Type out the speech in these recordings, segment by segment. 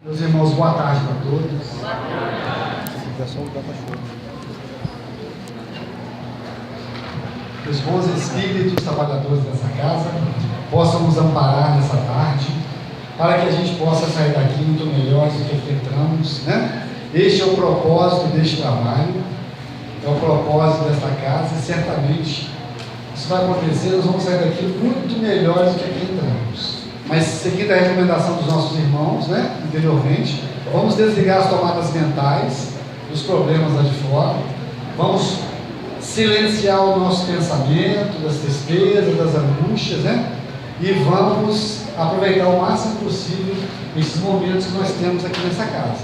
Meus irmãos, boa tarde para todos. Que os bons espíritos trabalhadores dessa casa possam nos amparar nessa tarde, para que a gente possa sair daqui muito melhores do que entramos, né? Este é o propósito deste trabalho, é o propósito desta casa, e certamente isso vai acontecer, nós vamos sair daqui muito melhores do que aqui entramos. Mas seguindo a recomendação dos nossos irmãos, né, anteriormente, vamos desligar as tomadas mentais dos problemas lá de fora, vamos silenciar o nosso pensamento, das tristezas, das angústias, né, e vamos aproveitar o máximo possível esses momentos que nós temos aqui nessa casa.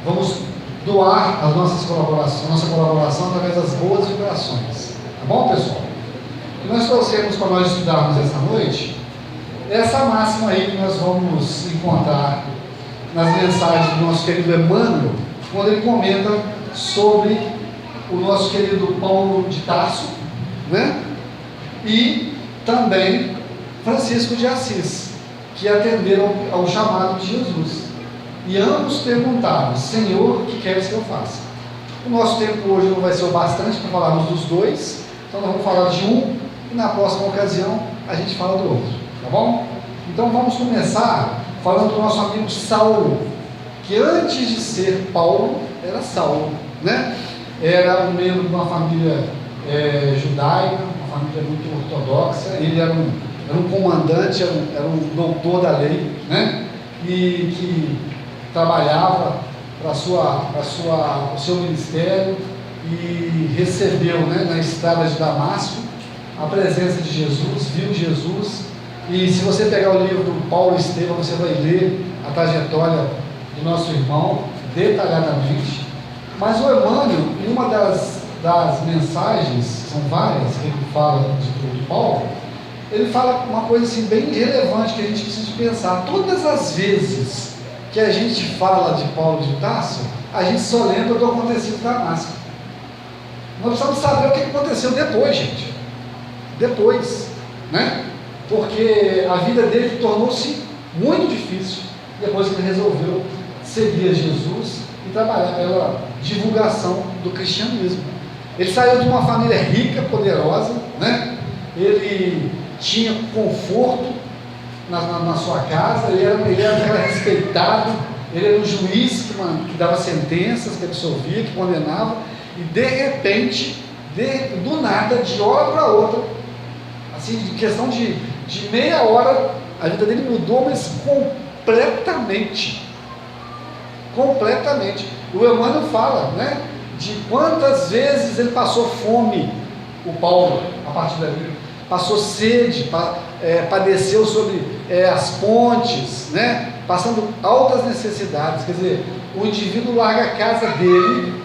Vamos doar as nossas colaborações, nossa colaboração através das boas vibrações. Tá bom, pessoal? O que nós trouxemos para nós estudarmos essa noite é essa máxima aí que nós vamos encontrar nas mensagens do nosso querido Emmanuel, quando ele comenta sobre o nosso querido Paulo de Tarso, né? E também Francisco de Assis, que atenderam ao chamado de Jesus. E ambos perguntaram: Senhor, o que queres que eu faça? O nosso tempo hoje não vai ser o bastante para falarmos dos dois, então nós vamos falar de um e na próxima ocasião a gente fala do outro, tá bom? Então vamos começar falando do nosso amigo Saulo, que antes de ser Paulo era Saulo, né? Era um membro de uma família judaica, uma família muito ortodoxa. Ele era um comandante, era um doutor da lei, né? E que trabalhava para o seu ministério e recebeu, né, na estrada de Damasco a presença de Jesus, viu Jesus. E se você pegar o livro do Paulo Estevão, você vai ler a trajetória do nosso irmão detalhadamente. Mas o Emmanuel, em uma das mensagens, são várias que ele fala de Paulo, ele fala uma coisa assim bem relevante que a gente precisa pensar. Todas as vezes que a gente fala de Paulo de Tarso, a gente só lembra do acontecido da Damasco. Nós precisamos saber o que aconteceu depois, gente. Depois, né? Porque a vida dele tornou-se muito difícil depois que ele resolveu seguir a Jesus e trabalhar pela divulgação do cristianismo. Ele saiu de uma família rica, poderosa, né? Ele tinha conforto na sua casa, ele era respeitado, ele era um juiz que dava sentenças, que absolvia, que condenava, e de repente, do nada, de hora para outra, assim, de questão de meia hora, a vida dele mudou, mas completamente. O Emmanuel fala, né, de quantas vezes ele passou fome, o Paulo, a partir dali, passou sede, padeceu sobre as pontes, né, passando altas necessidades. Quer dizer, o indivíduo larga a casa dele,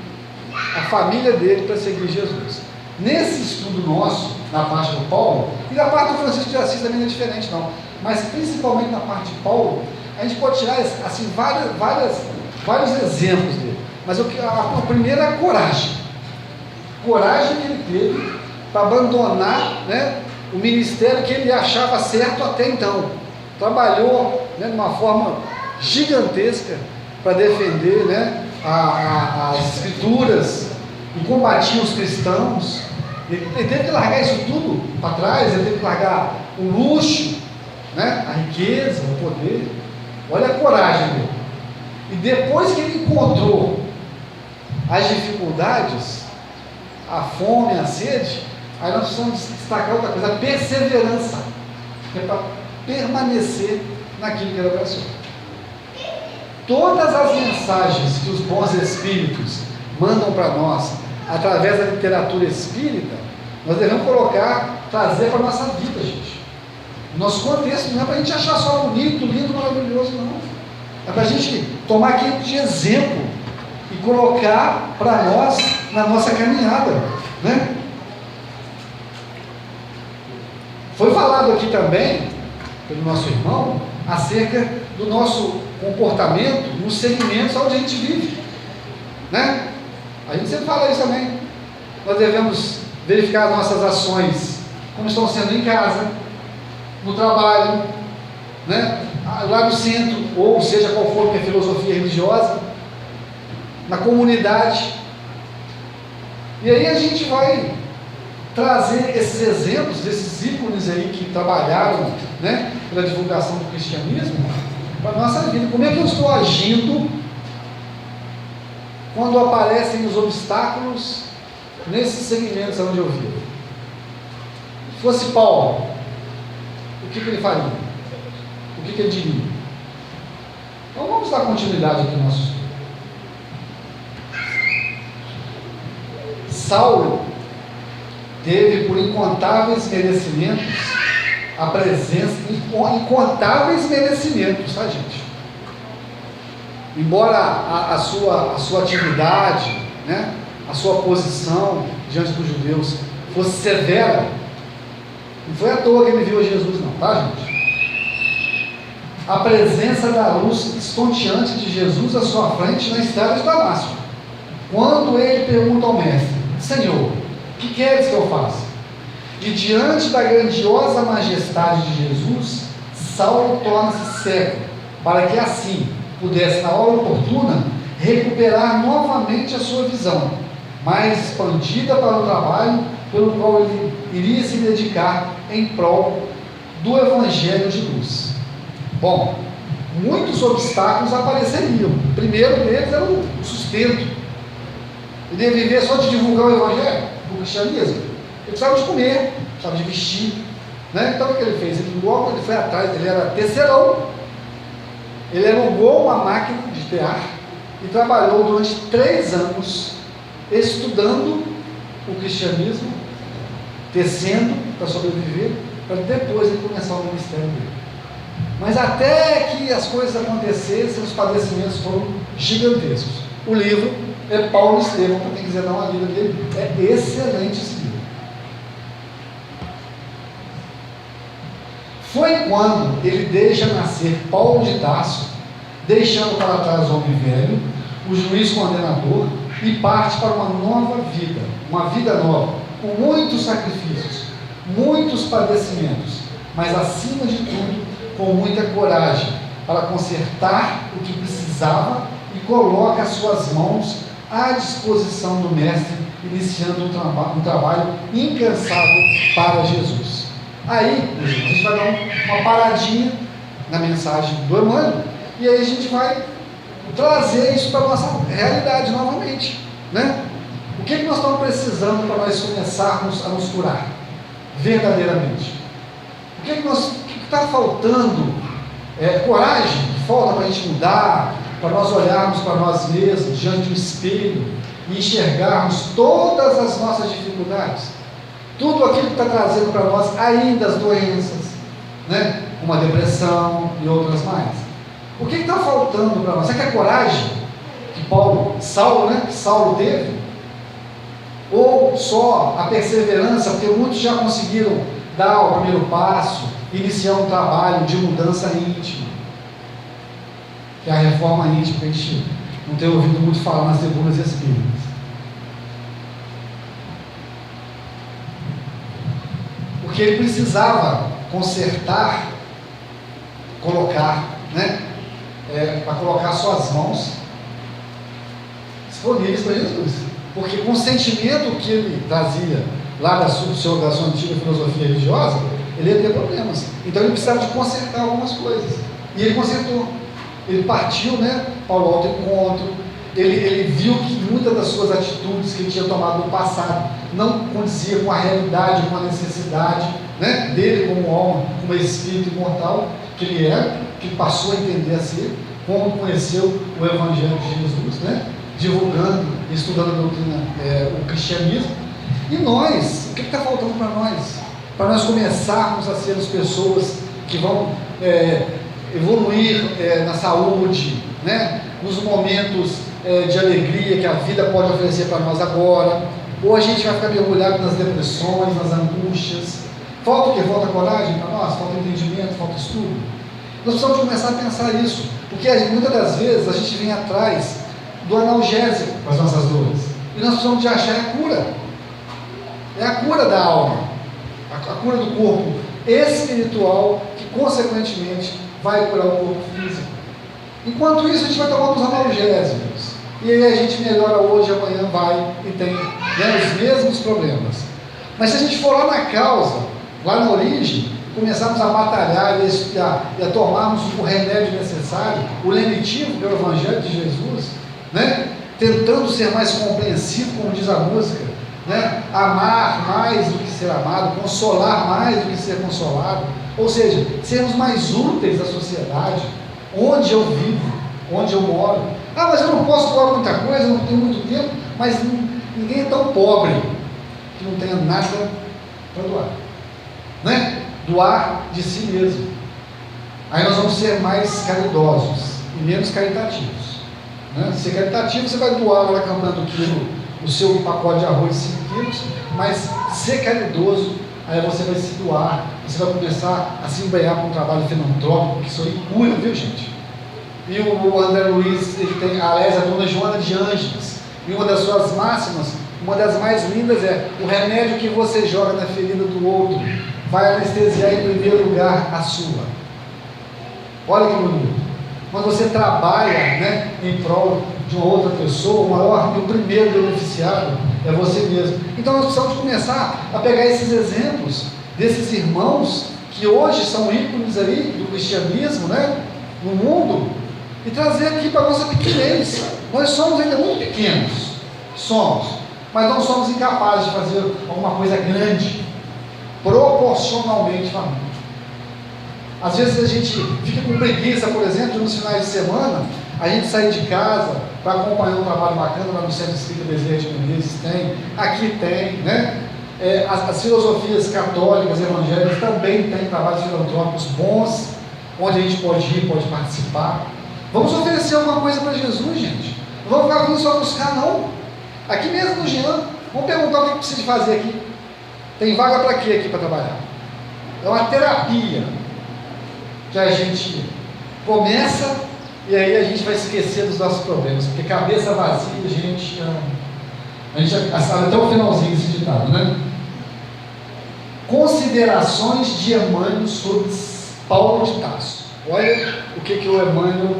a família dele, para seguir Jesus. Nesse estudo nosso, na parte do Paulo, e na parte do Francisco de Assis também não é diferente não, mas principalmente na parte de Paulo, a gente pode tirar assim, vários exemplos dele. Mas a primeira é a coragem que ele teve para abandonar, né, o ministério que ele achava certo até então. Trabalhou, né, de uma forma gigantesca para defender, né, as escrituras e combatia os cristãos. Ele teve que largar isso tudo para trás, ele teve que largar o luxo, né, a riqueza, o poder. Olha a coragem dele. E depois que ele encontrou as dificuldades, a fome, a sede, aí nós precisamos destacar outra coisa: a perseverança, que é para permanecer naquilo que era para ser. Todas as mensagens que os bons espíritos mandam para nós, através da literatura espírita, nós devemos trazer para a nossa vida, gente. Nosso contexto não é para a gente achar só bonito, lindo, maravilhoso, não. É para a gente tomar aquilo de exemplo e colocar para nós na nossa caminhada, né? Foi falado aqui também, pelo nosso irmão, acerca do nosso comportamento nos segmentos onde a gente vive, né? A gente sempre fala isso também. Nós devemos verificar as nossas ações, como estão sendo em casa, no trabalho, né? Lá no centro, ou seja qual for que a filosofia filosofia religiosa, na comunidade. E aí a gente vai trazer esses exemplos, desses ícones aí que trabalharam, né, pela divulgação do cristianismo, para a nossa vida. Como é que eu estou agindo quando aparecem os obstáculos nesses segmentos onde eu vivo? Se fosse Paulo, o que ele faria? O que ele diria? Então vamos dar continuidade aqui no nosso estudo. Saulo teve por incontáveis merecimentos a presença, incontáveis merecimentos, tá, gente? Embora a sua atividade, né, a sua posição diante dos judeus fosse severa, não foi à toa que ele viu Jesus, não, tá, gente? A presença da luz estonteante de Jesus à sua frente na estrada de Damasco. Quando ele pergunta ao mestre: Senhor, o que queres que eu faça? E diante da grandiosa majestade de Jesus, Saulo torna-se cego, para que assim pudesse, na hora oportuna, recuperar novamente a sua visão, mais expandida para o trabalho pelo qual ele iria se dedicar em prol do Evangelho de luz. Bom, muitos obstáculos apareceriam. O primeiro deles era o sustento. Ele devia viver só de divulgar o Evangelho, o cristianismo. Ele precisava de comer, precisava de vestir, né? Então o que ele fez? Ele foi atrás, ele era tecelão, ele alugou uma máquina de tear e trabalhou durante 3 anos estudando o cristianismo, tecendo para sobreviver, para depois ele começar o ministério dele. Mas até que as coisas acontecessem, os padecimentos foram gigantescos. O livro é Paulo e Estevão, para quem quiser dar uma lida dele, é excelente esse livro. Foi quando ele deixa nascer Paulo de Tarso, deixando para trás o homem velho, o juiz condenador, e parte para uma nova vida nova, com muitos sacrifícios, muitos padecimentos, mas acima de tudo, com muita coragem, para consertar o que precisava e coloca as suas mãos à disposição do Mestre, iniciando um trabalho incansável para Jesus. Aí, a gente vai dar uma paradinha na mensagem do Emmanuel, e aí a gente vai trazer isso para a nossa realidade novamente, né? O que nós estamos precisando para nós começarmos a nos curar verdadeiramente? O que está faltando? Coragem, falta para a gente mudar, para nós olharmos para nós mesmos diante do espelho e enxergarmos todas as nossas dificuldades, tudo aquilo que está trazendo para nós ainda as doenças, né? Uma depressão e outras mais. O que está faltando para nós? Será que é a coragem que Saulo teve? Ou só a perseverança, porque muitos já conseguiram dar o primeiro passo, iniciar um trabalho de mudança íntima, que é a reforma íntima, que a gente não tem ouvido muito falar nas tribunas espíritas. Porque ele precisava consertar, colocar, né? Para colocar suas mãos disponíveis para Jesus. Porque com o sentimento que ele trazia lá da sua antiga filosofia religiosa, ele ia ter problemas. Então ele precisava de consertar algumas coisas. E ele consertou. Ele partiu, né, para o alto encontro. Ele viu que muitas das suas atitudes que ele tinha tomado no passado não condizia com a realidade, com a necessidade, né, dele como alma, como espírito imortal que ele era, que passou a entender a ser, como conheceu o Evangelho de Jesus, né, divulgando, estudando a doutrina, o cristianismo. E nós, o que está faltando para nós? Para nós começarmos a ser as pessoas que vão evoluir na saúde, né, nos momentos de alegria que a vida pode oferecer para nós agora, ou a gente vai ficar mergulhado nas depressões, nas angústias. Falta o quê? Falta coragem para nós? Falta entendimento? Falta estudo? Nós precisamos começar a pensar isso, porque muitas das vezes a gente vem atrás do analgésico para as nossas dores, e nós precisamos de achar a cura. É a cura da alma, a cura do corpo espiritual, que consequentemente vai curar o corpo físico. Enquanto isso, a gente vai tomando os analgésicos. E aí a gente melhora hoje, amanhã vai e tem, né, os mesmos problemas. Mas se a gente for lá na causa, lá na origem, começarmos a batalhar e a tomarmos o remédio necessário, o lenitivo, que é o Evangelho de Jesus, né? Tentando ser mais compreensivo, como diz a música, né? Amar mais do que ser amado, consolar mais do que ser consolado, ou seja, sermos mais úteis à sociedade, onde eu vivo, onde eu moro. Ah, mas eu não posso doar muita coisa, não tenho muito tempo, mas ninguém é tão pobre que não tenha nada para doar, né? Doar de si mesmo. Aí nós vamos ser mais caridosos e menos caritativos, né? Ser caritativo, você vai doar lá na campanha do quilo o seu pacote de arroz de 5 quilos, mas ser caridoso, aí você vai se doar, você vai começar a se empenhar com um trabalho filantrópico, que isso aí cura, viu, gente? E o André Luiz, ele tem, aliás, a dona Joana de Ângeles, e uma das suas máximas, uma das mais lindas é: o remédio que você joga na ferida do outro vai anestesiar em primeiro lugar a sua. Olha que bonito. Quando você trabalha, né, em prol de uma outra pessoa, o maior e o primeiro beneficiado é você mesmo. Então nós precisamos começar a pegar esses exemplos desses irmãos que hoje são ícones aí do cristianismo, né, no mundo, e trazer aqui para a nossa pequenez. Nós somos ainda muito pequenos, mas não somos incapazes de fazer alguma coisa grande, proporcionalmente falando. Às vezes a gente fica com preguiça, por exemplo, nos finais de semana, a gente sair de casa para acompanhar um trabalho bacana lá no Centro Espírita Bezerra de Menezes, tem, aqui tem, né? As filosofias católicas, evangélicas também têm trabalhos filantrópicos bons, onde a gente pode ir, pode participar. Vamos oferecer alguma coisa para Jesus, gente. Não vamos ficar vindo só buscar, não. Aqui mesmo no Jean, vamos perguntar o que precisa fazer aqui. Tem vaga para quê aqui para trabalhar? É uma terapia que a gente começa e aí a gente vai esquecer dos nossos problemas, porque cabeça vazia, a gente sabe até o finalzinho desse ditado, né? Considerações de Emmanuel sobre Paulo de Tarso. Olha o que o Emmanuel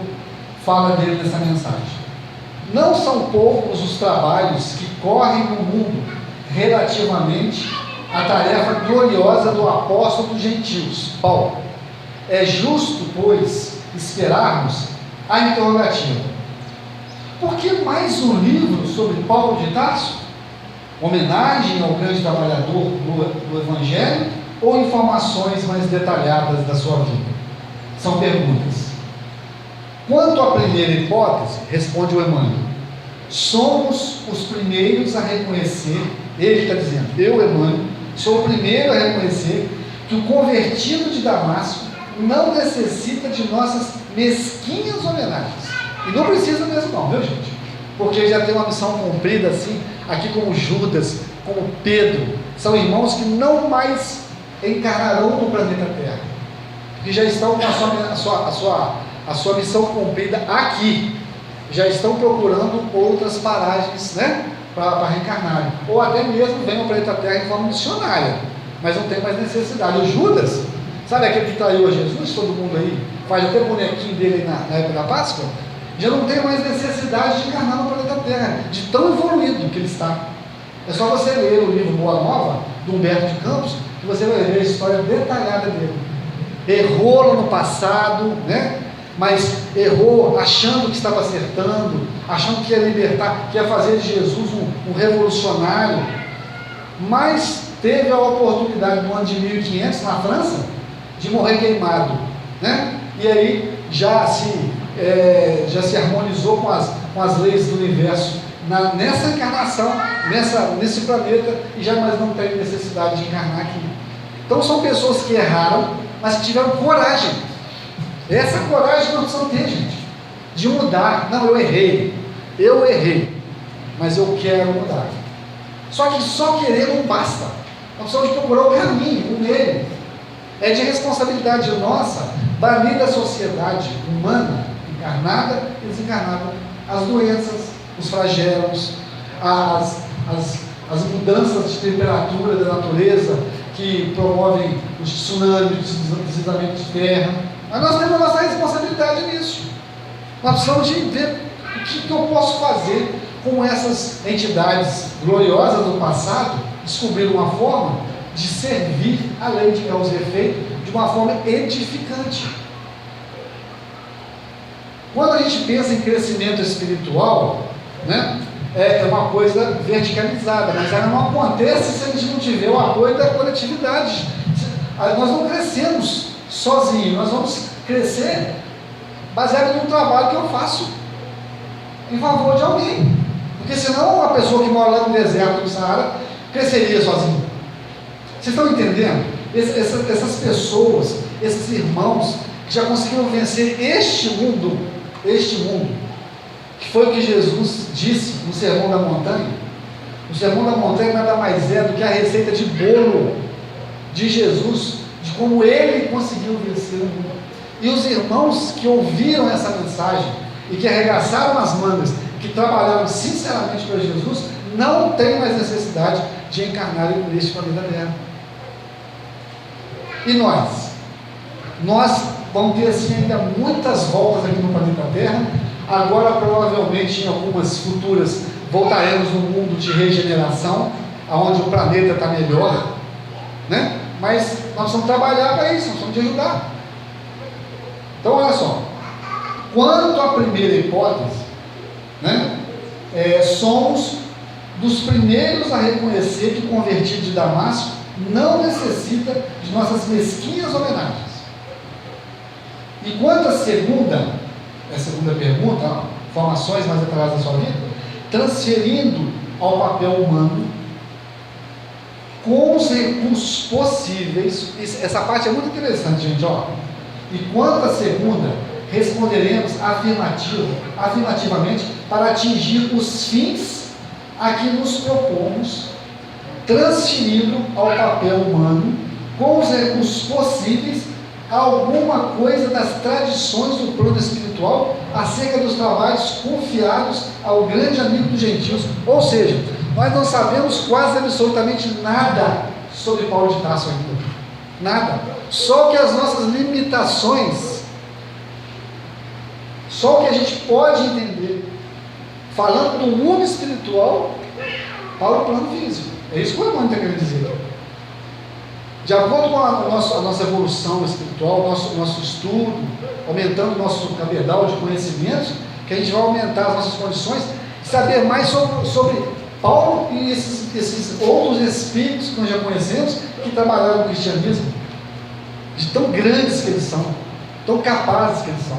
fala dele nessa mensagem. Não são poucos os trabalhos que correm no mundo relativamente à tarefa gloriosa do apóstolo dos gentios, Paulo. É justo, pois, esperarmos a interrogativa: por que mais um livro sobre Paulo de Tarso? Homenagem ao grande trabalhador do Evangelho ou informações mais detalhadas da sua vida? São perguntas. Quanto à primeira hipótese, responde o Emmanuel, somos os primeiros a reconhecer, ele está dizendo, eu, Emmanuel, sou o primeiro a reconhecer que o convertido de Damasco não necessita de nossas mesquinhas homenagens. E não precisa mesmo não, viu, gente? Porque ele já tem uma missão cumprida assim, aqui como Judas, como Pedro, são irmãos que não mais encarnarão no planeta Terra, que já estão com a sua missão cumprida aqui, já estão procurando outras paragens, né, para reencarnarem, ou até mesmo vêm ao planeta Terra em forma missionária, mas não tem mais necessidade. O Judas, sabe aquele que traiu a Jesus, todo mundo aí faz até bonequinho dele na época da Páscoa, já não tem mais necessidade de encarnar no planeta Terra, de tão evoluído que ele está. É só você ler o livro Boa Nova, do Humberto de Campos, que você vai ver a história detalhada dele. Errou lá no passado, né? Mas errou achando que estava acertando, achando que ia libertar, que ia fazer de Jesus um revolucionário, mas teve a oportunidade no ano de 1500, na França, de morrer queimado, né? E aí já se harmonizou com as leis do universo nessa encarnação, nesse planeta, e já mais não tem necessidade de encarnar aqui. Então são pessoas que erraram, mas que tiveram coragem. Essa coragem nós precisamos ter, gente, de mudar. Não, eu errei, mas eu quero mudar. Só que só querer não basta. Nós precisamos procurar o caminho, o meio. É de responsabilidade nossa banir da sociedade humana, encarnada e desencarnada, as doenças, os flagelos, as mudanças de temperatura da natureza que promovem os tsunamis, o deslizamento de terra. Mas nós temos a nossa responsabilidade nisso. Nós precisamos de ver o que eu posso fazer com essas entidades gloriosas do passado, descobrir uma forma de servir, além de causar efeito, de uma forma edificante. Quando a gente pensa em crescimento espiritual, né, é uma coisa verticalizada, mas ela não acontece se a gente não tiver o apoio da coletividade. Nós não crescemos sozinhos, nós vamos crescer baseado no trabalho que eu faço em favor de alguém, porque senão uma pessoa que mora lá no deserto do Saara cresceria sozinho. Vocês estão entendendo? Essas pessoas, esses irmãos que já conseguiram vencer este mundo, que foi o que Jesus disse no Sermão da Montanha. O Sermão da Montanha nada mais é do que a receita de bolo de Jesus, de como ele conseguiu vencer o mundo. E os irmãos que ouviram essa mensagem e que arregaçaram as mangas, que trabalharam sinceramente para Jesus, não tem mais necessidade de encarnar neste planeta Terra. E nós? Nós vamos ter assim ainda muitas voltas aqui no planeta Terra. Agora provavelmente em algumas futuras voltaremos no mundo de regeneração, onde o planeta está melhor, né? Mas nós precisamos trabalhar para isso, nós precisamos de ajudar. Então olha só, quanto à primeira hipótese, né, somos dos primeiros a reconhecer que o convertido de Damasco não necessita de nossas mesquinhas homenagens. E quanto à segunda pergunta, formações mais atrás da sua vida, transferindo ao papel humano, com os recursos possíveis, essa parte é muito interessante, gente, ó. E quanto à segunda, responderemos afirmativamente para atingir os fins a que nos propomos, transferindo ao papel humano, com os recursos possíveis, alguma coisa das tradições do plano espiritual acerca dos trabalhos confiados ao grande amigo dos gentios. Ou seja, nós não sabemos quase absolutamente nada sobre Paulo de Tarso ainda. Nada. Só que as nossas limitações, só o que a gente pode entender, falando do mundo espiritual para o plano físico. É isso que o irmão está querendo dizer. De acordo com a nossa evolução espiritual, nosso estudo, aumentando o nosso cabedal de conhecimentos, que a gente vai aumentar as nossas condições de saber mais sobre Paulo e esses outros espíritos que nós já conhecemos, que trabalharam no cristianismo, de tão grandes que eles são, tão capazes que eles são.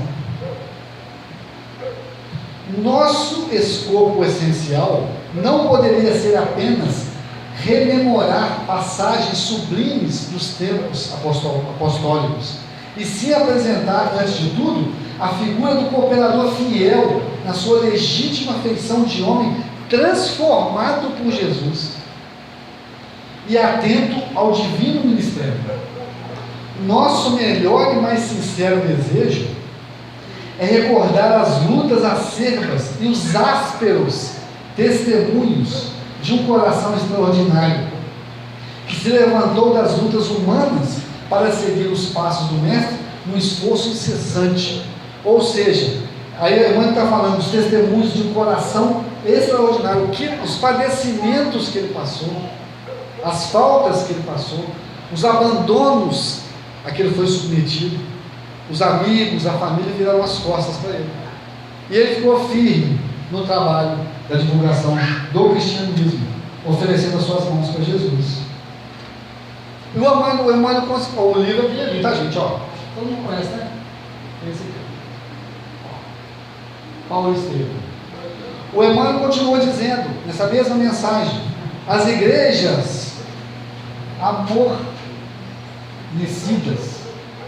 Nosso escopo essencial não poderia ser apenas rememorar passagens sublimes dos tempos apostólicos, e se apresentar, antes de tudo, a figura do cooperador fiel na sua legítima feição de homem transformado por Jesus e atento ao divino ministério. Nosso melhor e mais sincero desejo é recordar as lutas acerbas e os ásperos testemunhos de um coração extraordinário, que se levantou das lutas humanas para seguir os passos do Mestre num esforço incessante. Ou seja, aí a irmã está falando dos testemunhos de um coração extraordinário, os padecimentos que ele passou, as faltas que ele passou, os abandonos a que ele foi submetido, os amigos, a família viraram as costas para ele, e ele ficou firme no trabalho da divulgação do cristianismo, oferecendo as suas mãos para Jesus. E o Emmanuel o livro aqui ali, tá, gente? Ó, todo mundo conhece, né? Esse aqui, Paulo Estevam. O Emmanuel continua dizendo, nessa mesma mensagem, as igrejas amornecidas,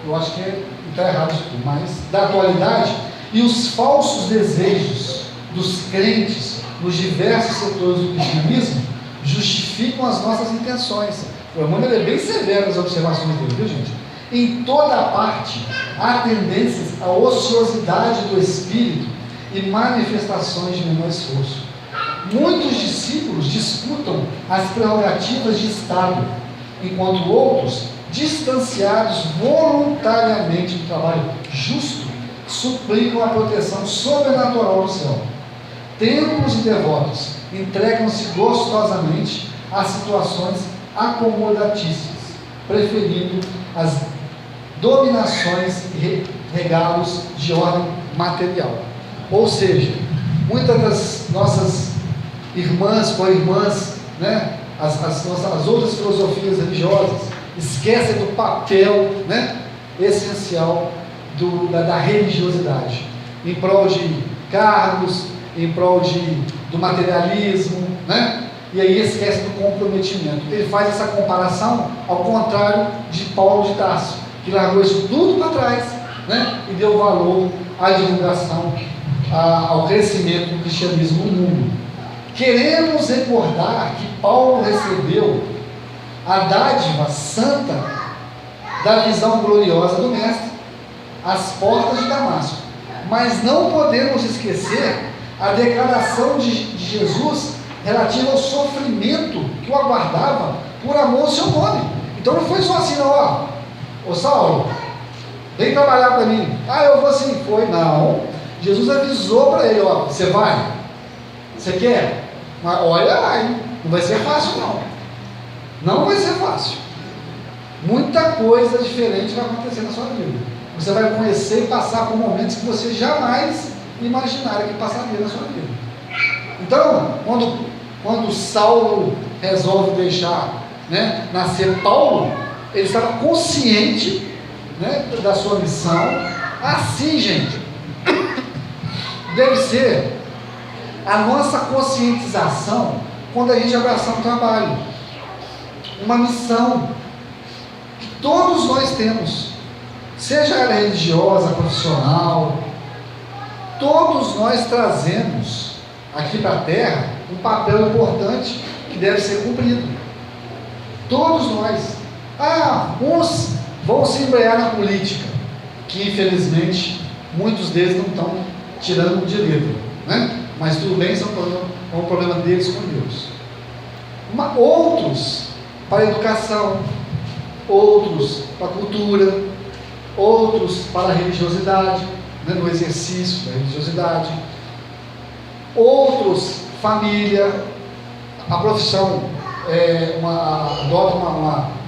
eu acho que está errado isso tudo, mas da atualidade, e os falsos desejos dos crentes nos diversos setores do cristianismo justificam as nossas intenções. O Emmanuel é bem severo nas observações dele, viu, gente? Em toda parte há tendências à ociosidade do espírito e manifestações de menor esforço. Muitos discípulos disputam as prerrogativas de Estado, enquanto outros, distanciados voluntariamente do trabalho justo, suplicam a proteção sobrenatural do céu. Templos e devotos entregam-se gostosamente a situações acomodatícias, preferindo as dominações e regalos de ordem material. Ou seja, muitas das nossas irmãs, co-irmãs, né, as outras filosofias religiosas, esquecem do papel, né, essencial da religiosidade, em prol de cargos, em prol do materialismo, né? E aí esquece do comprometimento. Ele faz essa comparação ao contrário de Paulo de Tarso, que largou isso tudo para trás, né? E deu valor à divulgação, ao crescimento do cristianismo no mundo. Queremos recordar que Paulo recebeu a dádiva santa da visão gloriosa do Mestre às portas de Damasco, mas não podemos esquecer a declaração de Jesus relativa ao sofrimento que o aguardava por amor ao seu nome. Então não foi só assim, não, ó, ô Saulo, vem trabalhar para mim. Eu vou sim. Foi, não. Jesus avisou para ele, ó, você vai? Você quer? Mas olha lá, hein? Não vai ser fácil, não. Não vai ser fácil. Muita coisa diferente vai acontecer na sua vida. Você vai conhecer e passar por momentos que você jamais imaginaria que passaria na sua vida. Então, quando Saulo resolve deixar, né, nascer Paulo, ele estava consciente, né, da sua missão. Assim, gente, deve ser a nossa conscientização quando a gente abraçar um trabalho, uma missão que todos nós temos, seja ela religiosa, profissional. Todos nós trazemos aqui para a terra um papel importante que deve ser cumprido. Todos nós. Uns vão se embrenhar na política, que infelizmente muitos deles não estão tirando de letra, né? Mas tudo bem, isso é um problema deles com Deus. Outros para a educação, outros para a cultura, outros para a religiosidade, né, no exercício da religiosidade, outros família, a profissão, adota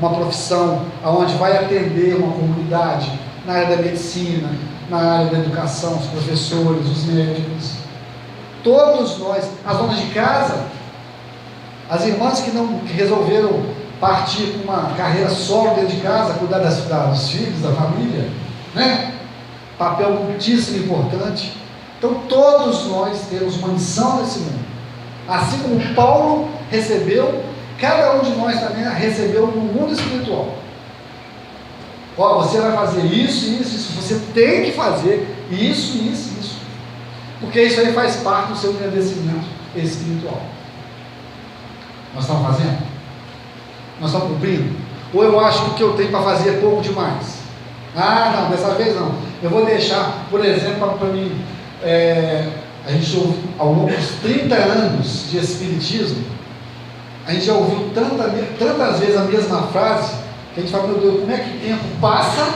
uma profissão onde vai atender uma comunidade, na área da medicina, na área da educação, os professores, os médicos. Todos nós, as donas de casa, as irmãs que resolveram partir com uma carreira solo dentro de casa, cuidar dos filhos, da família, né? Papel muitíssimo importante. Então todos nós temos uma missão nesse mundo. Assim como Paulo recebeu, cada um de nós também recebeu no mundo espiritual. Você vai fazer isso, você tem que fazer isso. Porque isso aí faz parte do seu engrandecimento espiritual. Nós estamos fazendo? Nós estamos cumprindo? Ou eu acho que o que eu tenho para fazer é pouco demais? Não, dessa vez não. Eu vou deixar, por exemplo, para mim, a gente ouve, ao longo dos 30 anos de Espiritismo, a gente já ouviu tantas vezes a mesma frase, que a gente fala, meu Deus, como é que o tempo passa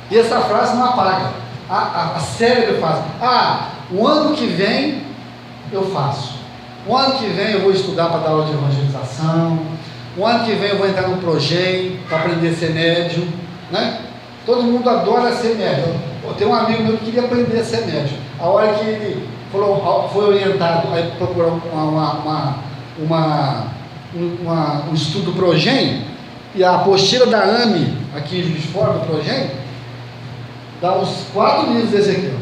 e essa frase não apaga? A cérebro faz, o ano que vem eu faço, o ano que vem eu vou estudar para dar aula de evangelização, o ano que vem eu vou entrar no projeto para aprender a ser médium, né? Todo mundo adora ser médium. Tem um amigo meu que queria aprender a ser médium. A hora que ele foi orientado a procurar um estudo do Progem, e a apostila da AME, aqui em Juiz de Fora, do Progem, dá uns 4 livros desse aqui.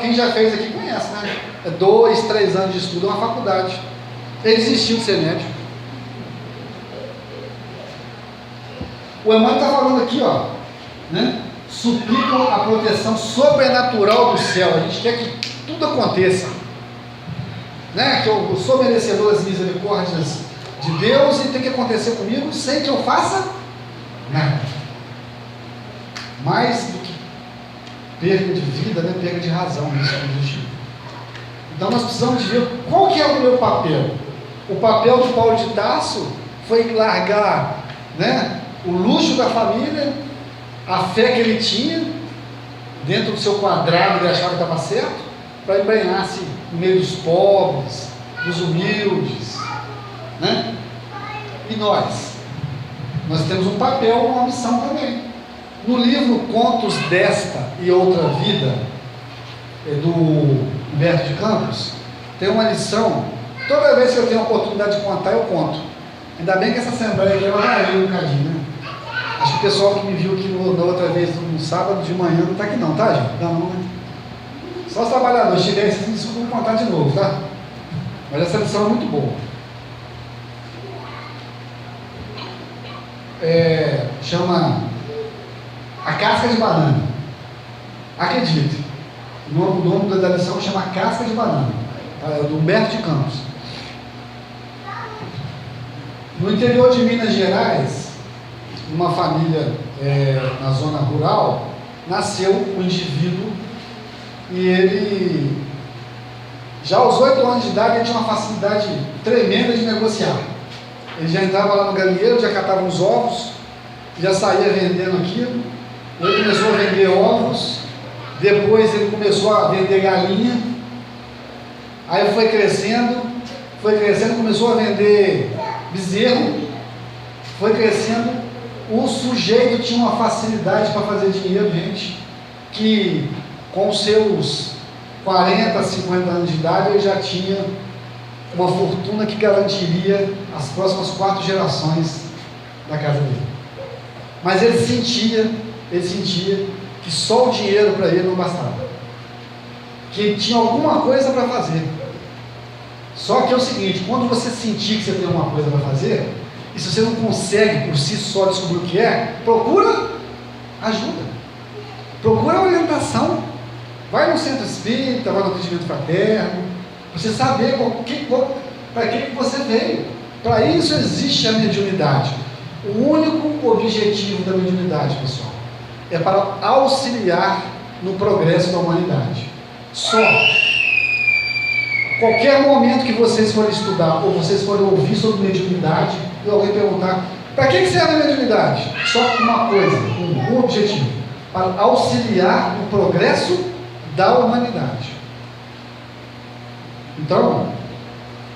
Quem já fez aqui conhece, né? 2, 3 anos de estudo, é uma faculdade. Ele desistiu de ser médico. O Emmanuel está falando aqui, né? Suplicam a proteção sobrenatural do céu. A gente quer que tudo aconteça, né? Que eu sou merecedor das misericórdias de Deus e tem que acontecer comigo sem que eu faça nada. Mais do que perda de vida, né? Perda de razão, isso é objetivo. Então nós precisamos de ver qual que é o meu papel. O papel de Paulo de Tarso foi largar, né, o luxo da família, a fé que ele tinha, dentro do seu quadrado, ele achava que estava certo, para embrenhar-se no meio dos pobres, dos humildes, né? E nós temos um papel, uma missão também. No livro Contos desta e Outra Vida, do Humberto de Campos, tem uma lição. Toda vez que eu tenho a oportunidade de contar, eu conto. Ainda bem que essa assembleia aqui ela variou um bocadinho, né? Acho que o pessoal que me viu aqui na outra vez, no sábado de manhã, não está aqui não, tá, gente? Não, né? Só os trabalhadores, se tiver, vocês me desculpem contar de novo, tá? Mas essa lição é muito boa. Chama A Casca de Banana. Acredite, o nome da lição chama Casca de Banana, tá? É do Humberto de Campos. No interior de Minas Gerais, numa família na zona rural, nasceu um indivíduo e ele, já aos 8 anos de idade, ele tinha uma facilidade tremenda de negociar. Ele já entrava lá no galinheiro, já catava uns ovos, já saía vendendo aquilo. Ele começou a vender ovos, depois ele começou a vender galinha, aí foi crescendo, começou a vender bezerro, foi crescendo. O sujeito tinha uma facilidade para fazer dinheiro, gente, que com seus 40, 50 anos de idade, ele já tinha uma fortuna que garantiria as próximas 4 gerações da casa dele. Mas ele sentia que só o dinheiro para ele não bastava, que ele tinha alguma coisa para fazer. Só que é o seguinte, quando você sentir que você tem alguma coisa para fazer, e se você não consegue por si só descobrir o que é, procura ajuda, procura orientação, vai no centro espírita, vai no atendimento fraterno, para você saber para que você veio. Para isso existe a mediunidade. O único objetivo da mediunidade, pessoal, é para auxiliar no progresso da humanidade. Só. Qualquer momento que vocês forem estudar ou vocês forem ouvir sobre mediunidade e alguém perguntar para que serve a mediunidade, só uma coisa, um objetivo: para auxiliar no progresso da humanidade. Então,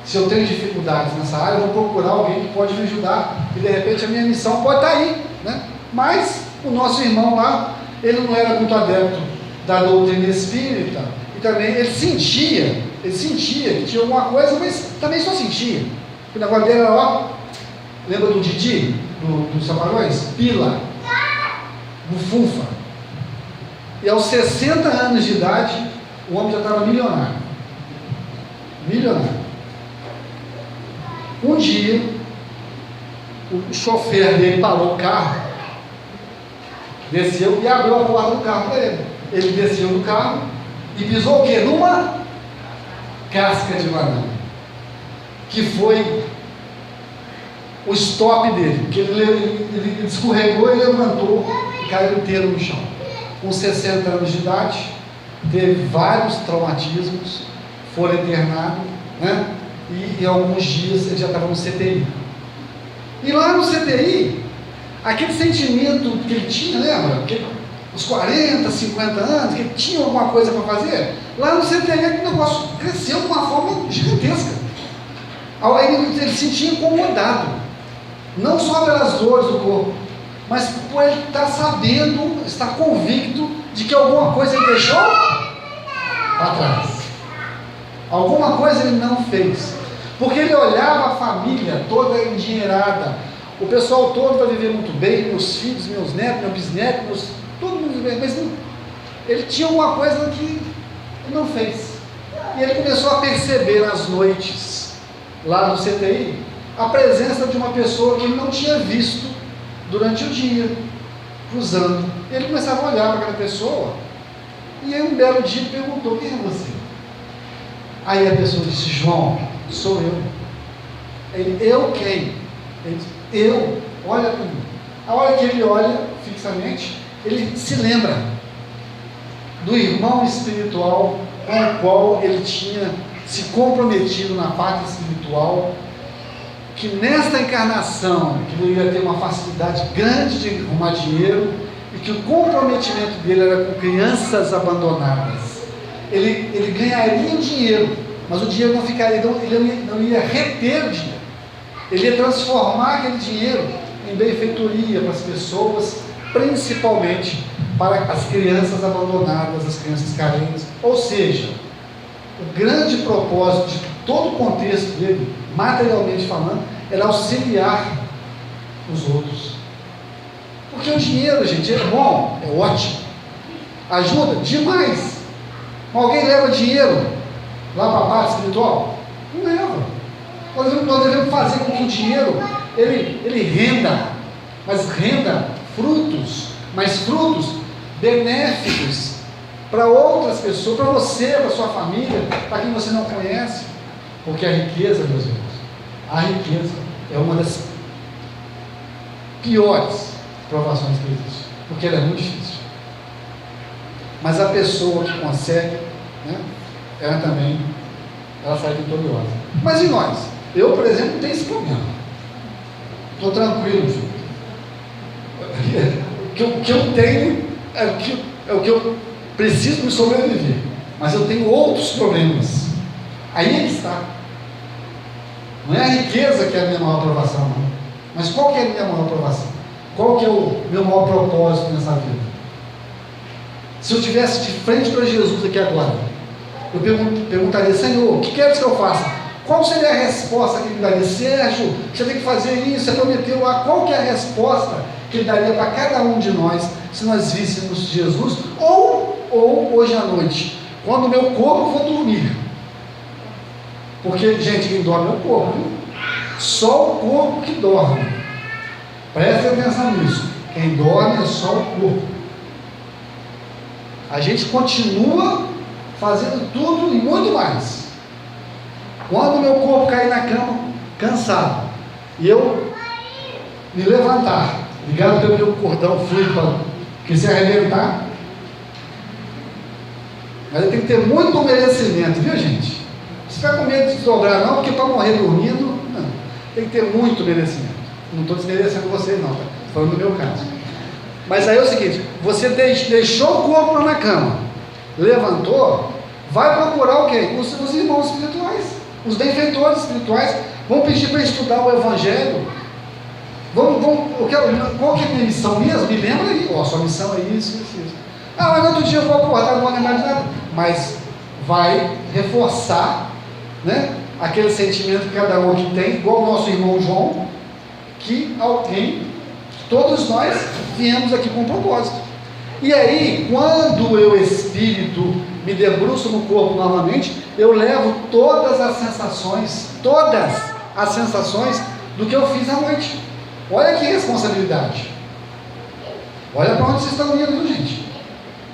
se eu tenho dificuldades nessa área, eu vou procurar alguém que pode me ajudar, e de repente a minha missão pode estar aí, né? Mas o nosso irmão lá, ele não era muito adepto da doutrina espírita, e também ele sentia que tinha alguma coisa, mas também só sentia. O negócio dele era, ó, lembra do Didi, dos Samarões? Pila, bufunfa. E aos 60 anos de idade, o homem já estava milionário. Um dia, o chofer dele parou o carro, desceu e abriu a porta do carro para ele. Ele desceu do carro e pisou o quê? Numa casca de banana, que foi o stop dele, porque ele escorregou e levantou e caiu inteiro no chão. Com 60 anos de idade, teve vários traumatismos, foi internado, né? E em alguns dias ele já estava no CTI. E lá no CTI, aquele sentimento que ele tinha, lembra? Os 40, 50 anos, que ele tinha alguma coisa para fazer, lá no CTI aquele negócio cresceu de uma forma gigantesca. Ele se sentia incomodado, não só pelas dores do corpo, mas por ele estar sabendo, estar convicto de que alguma coisa ele deixou para trás. Alguma coisa ele não fez, porque ele olhava a família toda endinheirada, o pessoal todo vai viver muito bem, meus filhos, meus netos, meus bisnetos, todo mundo vive bem, mas não, ele tinha alguma coisa que ele não fez. E ele começou a perceber nas noites, lá no CTI, a presença de uma pessoa que ele não tinha visto durante o dia, cruzando. Ele começava a olhar para aquela pessoa, e aí um belo dia ele perguntou: quem é você? Aí a pessoa disse: João, sou eu. Ele: eu quem? Ele disse: eu, olha para mim. A hora que ele olha fixamente, ele se lembra do irmão espiritual com o qual ele tinha se comprometido na parte espiritual, que nesta encarnação, que ele ia ter uma facilidade grande de arrumar dinheiro, e que o comprometimento dele era com crianças abandonadas, ele ganharia o dinheiro, mas o dinheiro não ficaria, ele não ia reter o dinheiro, ele ia transformar aquele dinheiro em benfeitoria para as pessoas, principalmente para as crianças abandonadas, as crianças carentes. Ou seja, o grande propósito de todo o contexto dele, materialmente falando, era auxiliar os outros. Porque o dinheiro, gente, é bom, é ótimo, ajuda demais. Alguém leva dinheiro lá para a parte espiritual? Não leva. Nós devemos fazer com que o dinheiro ele renda, mas renda frutos, mas frutos benéficos para outras pessoas, para você, para sua família, para quem você não conhece. Porque a riqueza, meus irmãos, a riqueza é uma das piores provações que existe, porque ela é muito difícil. Mas a pessoa que consegue, né, ela sai vitoriosa. Mas e nós? Eu, por exemplo, não tenho esse problema. Estou tranquilo, filho. O que eu tenho é o que eu preciso me sobreviver. Mas eu tenho outros problemas. Aí é que está. Não é a riqueza que é a minha maior aprovação, não. Mas qual que é a minha maior aprovação? Qual que é o meu maior propósito nessa vida? Se eu estivesse de frente para Jesus aqui agora, eu perguntaria: Senhor, o que queres que eu faça? Qual seria a resposta que ele daria? Sérgio, você tem que fazer isso, você prometeu lá. Qual que é a resposta que ele daria para cada um de nós, se nós víssemos Jesus? Ou hoje à noite, quando o meu corpo for dormir. Porque, gente, quem dorme é o corpo, viu? Só o corpo que dorme. Preste atenção nisso. Quem dorme é só o corpo. A gente continua fazendo tudo e muito mais. Quando o meu corpo cair na cama, cansado, e eu me levantar, ligado pelo meu cordão fluido, que se arrebentar, mas eu tenho que ter muito merecimento, viu, gente? Não fica com medo de desdobrar, não, porque para morrer dormindo, não. Tem que ter muito merecimento. Não estou desmerecendo vocês, não, tá? Falando do meu caso. Mas aí é o seguinte: você deixou o corpo na cama, levantou, vai procurar o quê? Os irmãos espirituais, os benfeitores espirituais, vão pedir para estudar o Evangelho. Qual que é a minha missão mesmo? Me lembra aí, sua missão é isso. Mas no outro dia eu vou acordar, não vou lembrar de nada. Mas vai reforçar, né, aquele sentimento que cada um aqui tem, igual o nosso irmão João, que todos nós viemos aqui com um propósito. E aí, quando eu, espírito, me debruço no corpo novamente, eu levo todas as sensações do que eu fiz à noite. Olha que responsabilidade. Olha para onde vocês estão indo, gente.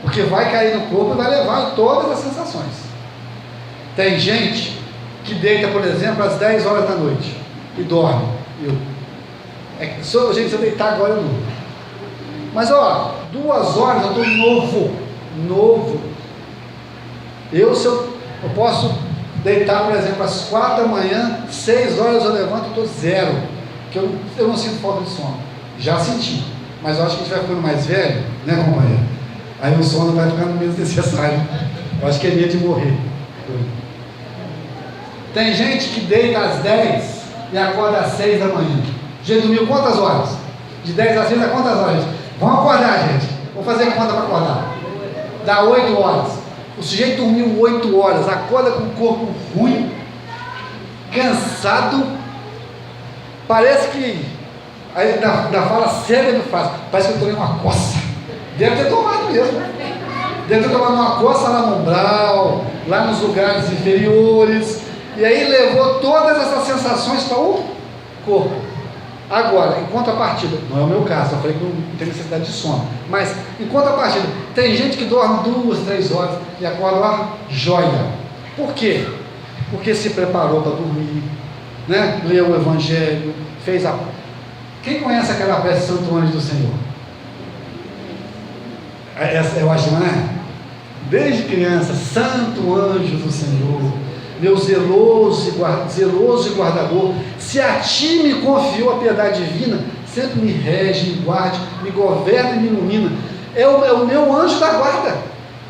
Porque vai cair no corpo e vai levar todas as sensações. Tem gente que deita, por exemplo, às 10 horas da noite e dorme. Gente, se eu deitar agora eu durmo. Mas 2 horas eu estou novo. Eu posso deitar, por exemplo, às 4 da manhã, 6 horas eu levanto e estou zero. Porque eu não sinto falta de sono. Já senti. Mas eu acho que a gente vai ficando mais velho, né, companheiro? Aí o sono vai ficando menos necessário. Eu acho que é medo de morrer. Tem gente que deita às 10 e acorda às 6 da manhã. Já dormiu quantas horas? De 10 às 6 a quantas horas? Vamos acordar, gente. Vou fazer conta para acordar. Dá 8 horas. O sujeito dormiu 8 horas, acorda com o corpo ruim, cansado. Parece que, aí ainda fala sério no faz, parece que eu tomei uma coça. Deve ter tomado mesmo. Deve ter tomado uma coça lá no umbral, lá nos lugares inferiores. E aí levou todas essas sensações para o corpo. Agora, em contrapartida, não é o meu caso, eu falei que não tem necessidade de sono, mas em contrapartida, tem gente que dorme 2, 3 horas e acorda joia. Por quê? Porque se preparou para dormir, né? Leu o Evangelho, fez a... Quem conhece aquela peça Santo Anjo do Senhor? Essa eu acho, não é? Desde criança, Santo Anjo do Senhor, meu zeloso e guardador, se a ti me confiou a piedade divina, sempre me rege, me guarde, me governa e me ilumina. É o meu anjo da guarda,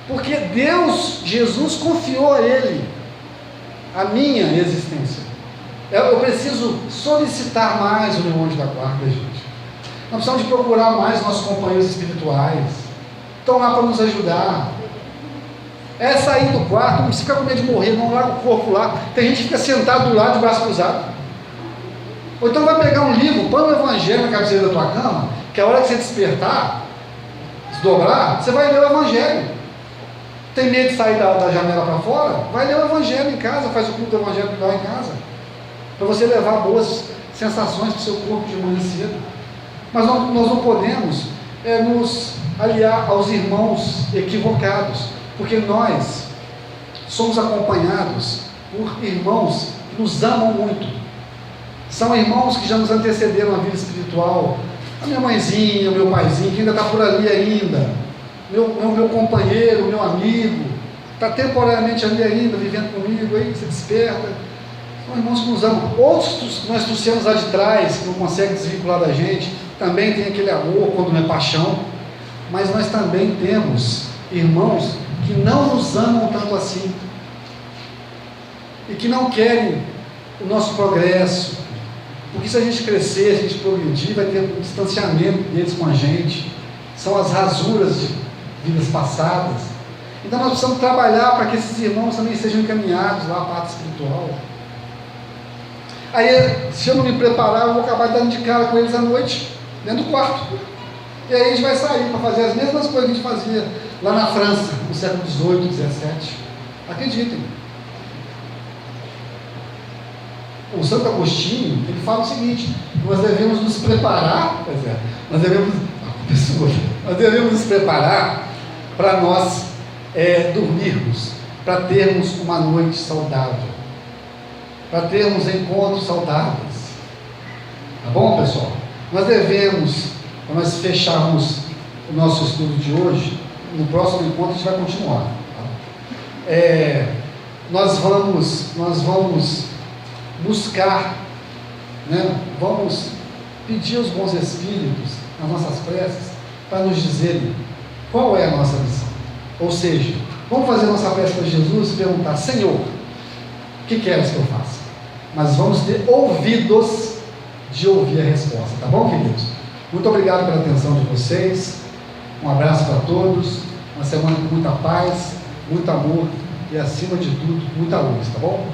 porque Deus, Jesus, confiou a Ele a minha existência. Eu preciso solicitar mais o meu anjo da guarda, gente. Nós precisamos de procurar mais nossos companheiros espirituais. Estão lá para nos ajudar. É sair do quarto, não precisa ficar com medo de morrer, não larga o corpo lá. Tem gente que fica sentado do lado de braço cruzado. Ou então vai pegar um livro, põe o Evangelho na cabeceira da tua cama, que a hora que você despertar, desdobrar, você vai ler o Evangelho. Tem medo de sair da janela para fora? Vai ler o Evangelho em casa, faz o culto do Evangelho lá em casa, para você levar boas sensações para o seu corpo de manhã cedo. Mas nós não podemos nos aliar aos irmãos equivocados, porque nós somos acompanhados por irmãos que nos amam muito. São irmãos que já nos antecederam na vida espiritual. A minha mãezinha, o meu paizinho, que ainda está por ali ainda. Meu companheiro, meu amigo, está temporariamente ali ainda, vivendo comigo, aí você desperta. São irmãos que nos amam. Outros que nós trouxemos lá de trás, que não conseguem desvincular da gente, também tem aquele amor quando não é paixão. Mas nós também temos irmãos que não nos amam tanto assim. E que não querem o nosso progresso. Porque se a gente crescer, se a gente progredir, vai ter um distanciamento deles com a gente. São as rasuras de vidas passadas. Então nós precisamos trabalhar para que esses irmãos também sejam encaminhados lá à parte espiritual. Aí, se eu não me preparar, eu vou acabar dando de cara com eles à noite, dentro do quarto. E aí a gente vai sair para fazer as mesmas coisas que a gente fazia lá na França, no século XVIII, XVII. Acreditem. O Santo Agostinho, ele fala o seguinte: nós devemos nos preparar, nós devemos nos preparar para nós dormirmos, para termos uma noite saudável, para termos encontros saudáveis. Tá bom, pessoal? Nós devemos, para nós fecharmos o nosso estudo de hoje, no próximo encontro a gente vai continuar. Tá? Nós vamos buscar, vamos pedir aos bons espíritos, nas nossas preces, para nos dizerem qual é a nossa missão. Ou seja, vamos fazer nossa prece para Jesus e perguntar: Senhor, o que queres que eu faça? Mas vamos ter ouvidos de ouvir a resposta, tá bom, queridos? Muito obrigado pela atenção de vocês, um abraço para todos, uma semana com muita paz, muito amor e, acima de tudo, muita luz, tá bom?